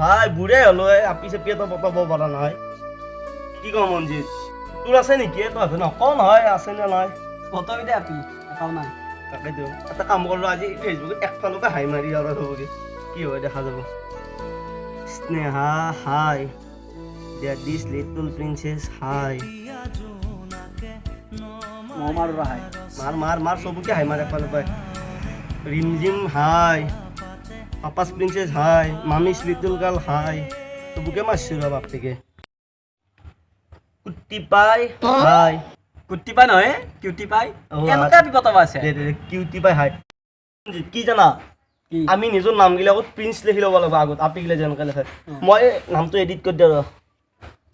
ভাই বুঢ়ে হলো আপি চেপিয়ে তো পতাব পৰা নাই কি কম মঞ্জিত তোৰ আছে নেকি তই নকওঁ নহয় আছে নে নাই পতবি দে আপি এটাও নাই তাকেতো এটা কাম কৰোঁ আজি ফেচবুকত একফালকে হাই মাৰি আৰু হ'বগৈ কি হয় দেখা যাব স্নেহা হাই দিছ লিটল প্ৰিন্সেছ হাই মমাৰ ৰাহাই মাৰ মাৰ মাৰ চবকে হাই মাৰ একফালৰ পৰাই ৰিমজিম হাই পাপাছ প্ৰিন্সেছ হাই মামিছ লিটল গাৰ্ল হাই চবকে মাৰছোঁ ৰ বাপেকে কুটি পাই হাই কুটি পাই নহয় কিউটি পাই এনেকুৱা বিপদ আছে কিউটি পাই হাই কি জানা কি আমি নিজৰ নামগিলাকত প্ৰিন্স লিখি ল'ব লাগিব আগত আপিগিলা যেনেকৈ লিখে মই নামটো এডিট কৰি দিওঁ ৰ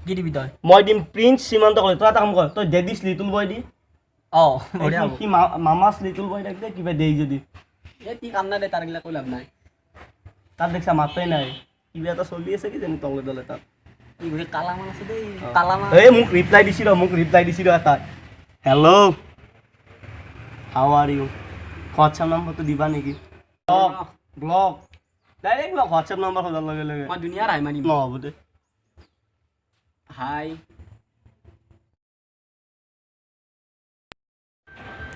কি দিবি তই মই দিম প্ৰিন্স সীমান্ত কলে তই এটা কাম কৰ তই ডেডিছ লিটল বয় দি অঁ বঢ়িয়া হ'ব সি মামাছ লিটল বয় থাকি দে কিবা দেই যদি এই কি কাম নাই দে তাৰগিলা কৈ লাভ নাই তাত দেখিছা মাতই নাই কিবা এটা চলি আছে কি জানি তলে তলে তাত কি বুলি কালামান আছে দেই কালামান এই মোক ৰিপ্লাই দিছি ৰ এটা hello' how are you WhatsApp নম্বৰটো দিবা নেকি block direct block WhatsApp number খোজাৰ লগে লগে মই দুনিয়াৰ হাই মাৰিম নহ'ব দে হাই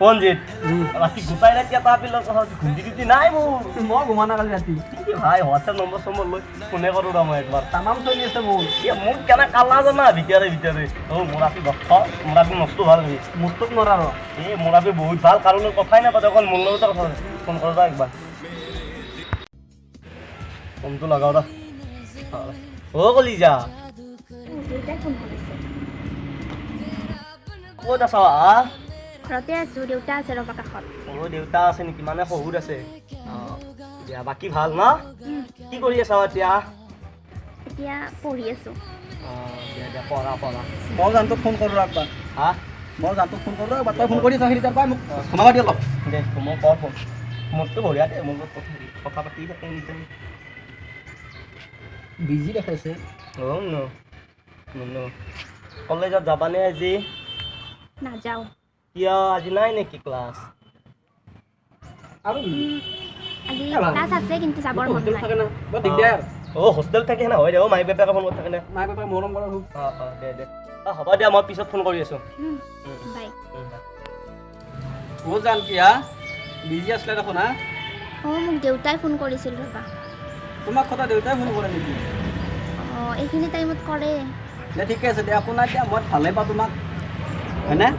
মঞ্জিত ৰাতি গোটাই ৰাতি এটা আপিলৰ কথা ঘুমটি টুটি নাই মোৰ মই ঘুমা না কালি ৰাতি ভাই হোৱাটছএপ নম্বৰ চম্বৰ লৈ ফোনে কৰোঁ ৰ মই একবাৰ তামাম চলি আছে মোৰ মোক কেনে কালা জানা ভিতৰে মোৰ আপি দক্ষ মোৰ আপি মস্ত ভাল মোৰটোক নৰা ৰ এই মোৰ আপি বহুত ভাল কাৰণ কথাই নাপাতে অকল মোৰ লগতে কথা ফোন কৰোঁ দা একবাৰ ফোনটো লগাও দা কলিজা ক'ত আছ ঘৰতে আছোঁ দেউতা আছে ৰবা কাষত দেউতা আছে নেকি মানে শহুৰ আছে দিয়া বাকী ভাল ন কি কৰি আছা এতিয়া এতিয়া পঢ়ি আছোঁ দিয়া পঢ়া মই জানটোক ফোন কৰোঁ একবাৰ হা মই জানটোক ফোন কৰোঁ একবাৰ তই ফোন কৰি চাহি তাৰ পৰা মোক সোমাবা দি অলপ দে মই কৰ ফোন মোৰতো বঢ়িয়া দে মোৰ লগত কথা পাতি থাকে নিজে বিজি দেখাইছে কলেজত যাবানে আজি নাযাওঁ কিয় আজি নাই নেকি ক্লাছ আৰু আজি ক্লাছ আছে কিন্তু যাবৰ মন নাই থাকে না বৰ দিগদাৰ হোষ্টেল থাকে না হয় দে মাই বাপেকে ফোন কৰি থাকে না মাই বাপাই মৰম কৰা দে হ'ব দিয়া মই পিছত ফোন কৰি আছোঁ বাই অ' জান কি হা বিজি আছিলে দেখোন হা অঁ মোক দেউতাই ফোন কৰিছিল ৰবা তোমাক কথা দেউতাই ফোন কৰে নেকি অঁ এইখিনি টাইমত কৰে দে ঠিকে আছে দে আপোনাৰ এতিয়া মই ভালে পাওঁ তোমাক হয়নে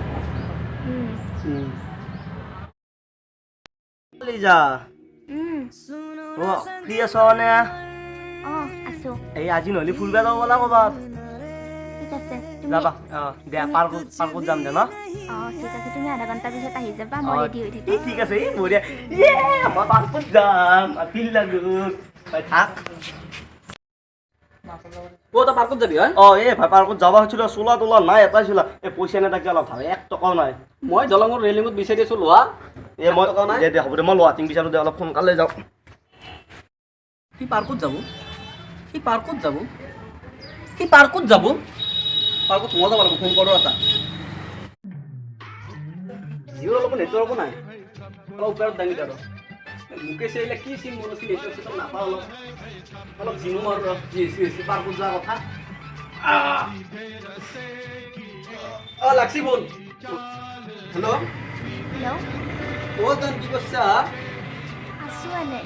কলিজা ফ্ৰী আছ নে অঁ আছোঁ এই আজি নহ'লে ফুৰিব যাব ব'লা ক'ৰবাত ঠিক আছে যাবা দে পাৰ্কত যাম দে ন অঁ ঠিক আছে তুমি আধা ঘণ্টাৰ পিছত আহি যাবা মই ৰেডি হৈ থাকিম ঠিক আছে বঢ়িয়া মই পাৰ্কত যাম ফিল লাগো থাক তই পাৰ্কত যাবি হয় এই ভাই পাৰ্কত যাব খুজিছিলোঁ চোলা তোলা নাই এটাই চোলা এই পইচা নেথাকে অলপ ভাল 1 টকাও নাই মই দলঙৰ ৰেলিঙত বিচাৰি আছোঁ লোৱা মই দে হ'ব দে মই লোৱাটিং বিচাৰোঁ দে অলপ সোনকালে যাওঁ সি পাৰ্কত যাব পাৰ্কত মই যাব লাগিব ফোন কৰোঁ এটা জিঅ'ৰ অলপ নেটৱৰ্কো নাই অলপ ওপৰত দাঙি আৰু মুকেশে এইবিলাক কি চিম মনছিল নেটৱৰ্ক নাপাওঁ অলপ জিমো মাৰোঁ পাৰ্কত যোৱা কথা লাগছি ফোন হেল্ল' হেল্ল' অ' জান কি কৈছা আছোঁ এনে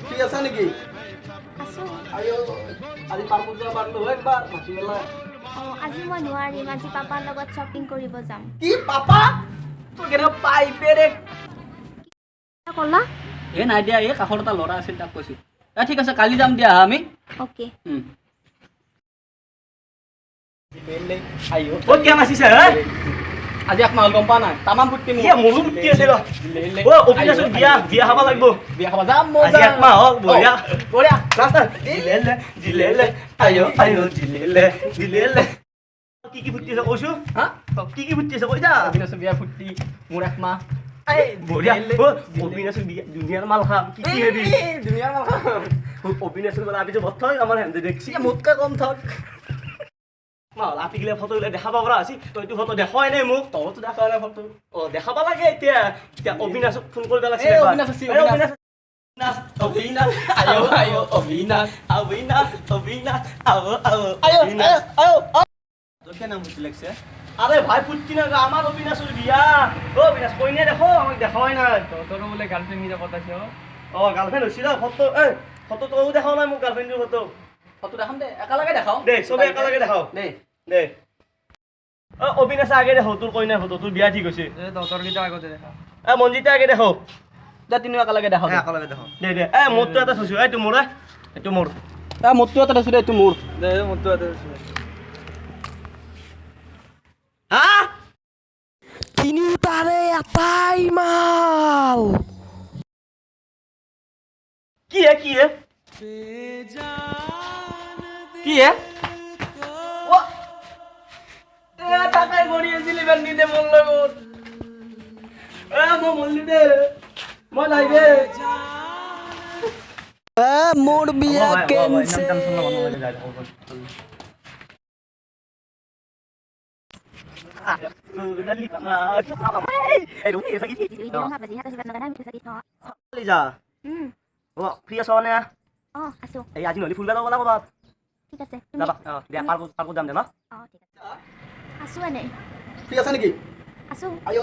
ফ্ৰী আছা নেকি আছোঁ আজি পাৰ্কত যোৱা পাৰলো হয় একবাৰ মাতি মেলা অঁ আজি মই নোৱাৰিম আজি পাপাৰ লগত শ্বপিং কৰিব যাম কি পাপা তোৰ কেনেকুৱা পাইপেৰে ক'লা এই নাই দিয়া এই কাষৰ এটা ল'ৰা আছিল তাক কৈছোঁ ঠিক আছে কালি যাম দিয়া আমি অ'কে ক'ত কিয় নাচিছে আজি এক মাহ গম পোৱা নাই তামাম ফুটি মোৰো ফুটি আছে বিয়া খাব লাগিব বিয়া খাব যাম আজি 1 মাহ হ'ল বঢ়িয়া বঢ়িয়া কি ফুটি আছে কৈছোঁ হা কি ফুটি আছে কৈ যা অবিনাশৰ বিয়া ফুটি মোৰ এক মাহ বঢ়িয়া অবিনাশৰ দুনিয়াৰ মাল খাম কি হেৰি দুনিয়াৰ মাল অবিনাশৰ মাল আপিটো ভত থয় আমাৰ হেন্দে দেখছি মোতকৈ কম থক আপিগিলা ফটো গিলা দেখাব পৰা আছি তইতো ফটো দেখুৱাই নাই মোক তহঁতো দেখা নাই ফটো দেখাব লাগে এতিয়া অবিনাশক ফোন কৰিব এই অবিনাশ আছে, অবিনাশ। লাগিছিল অবিনাশ আয়ো আয়ো অবিনাশ অবিনাশ অবিনাশ আও আও আয়ো আয়ো আয়ো তোর কেন মুতি লাগছে আরে ভাই ফুটকি না আমার অবিনাশের বিয়া ও অবিনাশ কই না দেখো আমাকে দেখাই না তোর বলে গার্লফ্রেন্ড নিয়ে কথা ছিল ও গার্লফ্রেন্ড হইছিল ফটো ফটো তো দেখাও নাই মোক গার্লফ্রেন্ডের ফটো ফটো দেখাম দে একেলগে দেখাও দে সবে একেলগে দেখাও দে দে ও অবিনাশ আগে দেখো তোর কই না ফটো তোর বিয়া ঠিক হইছে তোর কিটা আগতে দেখা মঞ্জিতে আগে দেখো দে তিনিও একেলগে দেখাও একেলগে দেখো দে দে মোরটো এটা থৈছো এইটো মোর এইটো মোর মোৰটো এটা আছে এইটো মোৰ দে মোৰটো এটা আছে হা তিনিওটাৰে এটাই মাল কি হে কি হে কি হে ও এ টাকাই গড়ি আছিল ইমান নিদে মোৰ লগত মই মল্লি দে মই নাই দে মোৰ বিয়া কেনচেল লিজা ও ফ্রি আছো না আছো এই আজি নহলি ফুলবা যাব না কবাত ঠিক আছে যাবা দিয়া পার্কো যাম দে না ঠিক আছে আছো এনে ঠিক আছে নেকি আছো আয়ো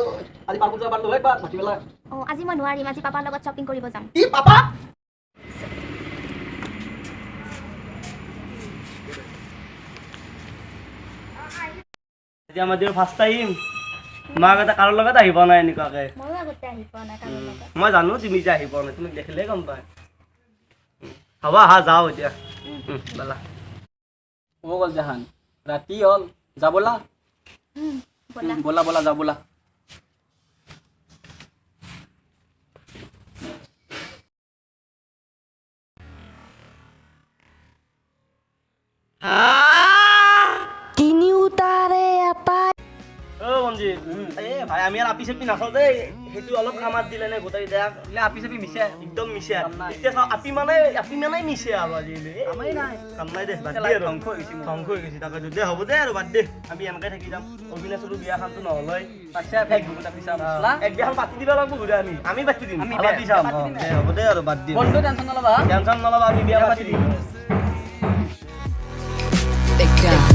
আজি পাৰ্কত যাব পাৰলো একবাৰ মাতি পেলাই আজি মই নোৱাৰিম আজি পাপাৰ লগত শ্বপিং কৰিব যাম কি পাপা আজি আমাৰ দিও ফাৰ্স্ট টাইম মাক এটা কাৰোৰ লগত আহিব নাই এনেকুৱাকে ময়ো আগতে আহি পোৱা নাই কাৰো লগত মই জানো তুমি যে আহিব নাই তুমি দেখিলে গম পাই হ'ব আহা যাও এতিয়া বলা হ'ব গ'ল জাহান ৰাতি হ'ল যাবলা ব'লা বলা বলা যাও বলা তিনিওটাৰে এটাই ও মঞ্জিত এ ভাই আমি আর আপি সেপি নাচাও দেই সেইটো অলপ কামাত দিলে নে গোটাই দেয়া লে আপি চাপি মিছে একদম মিছে কাম নাই। এতিয়া চাও আপি মানে মিছে আৰু আজি কামেই নাই। কাম নাই দে বাদ এতিয়া দে আৰু ধ্বংস হৈ গৈছে মোৰ। ধ্বংস হৈ গৈছে তাকে দে হ'ব দে আৰু বাদ দে আমি এনেকৈ থাকি যাম অবিনাশৰো বিয়াখনটো নহ'লে পাছে ফেচবুকত আপি চাম লা এক বিয়াখন পাতি দিবা লাগব ঘূৰা আমি পাতি দিম আমি পাতি চাম পাতি দিম। দে হ'ব দে আৰু বাদ দিম বন্ধু টেনচন নলবা টেনচন নল'বা আমি বিয়া পাতি দিম দেখা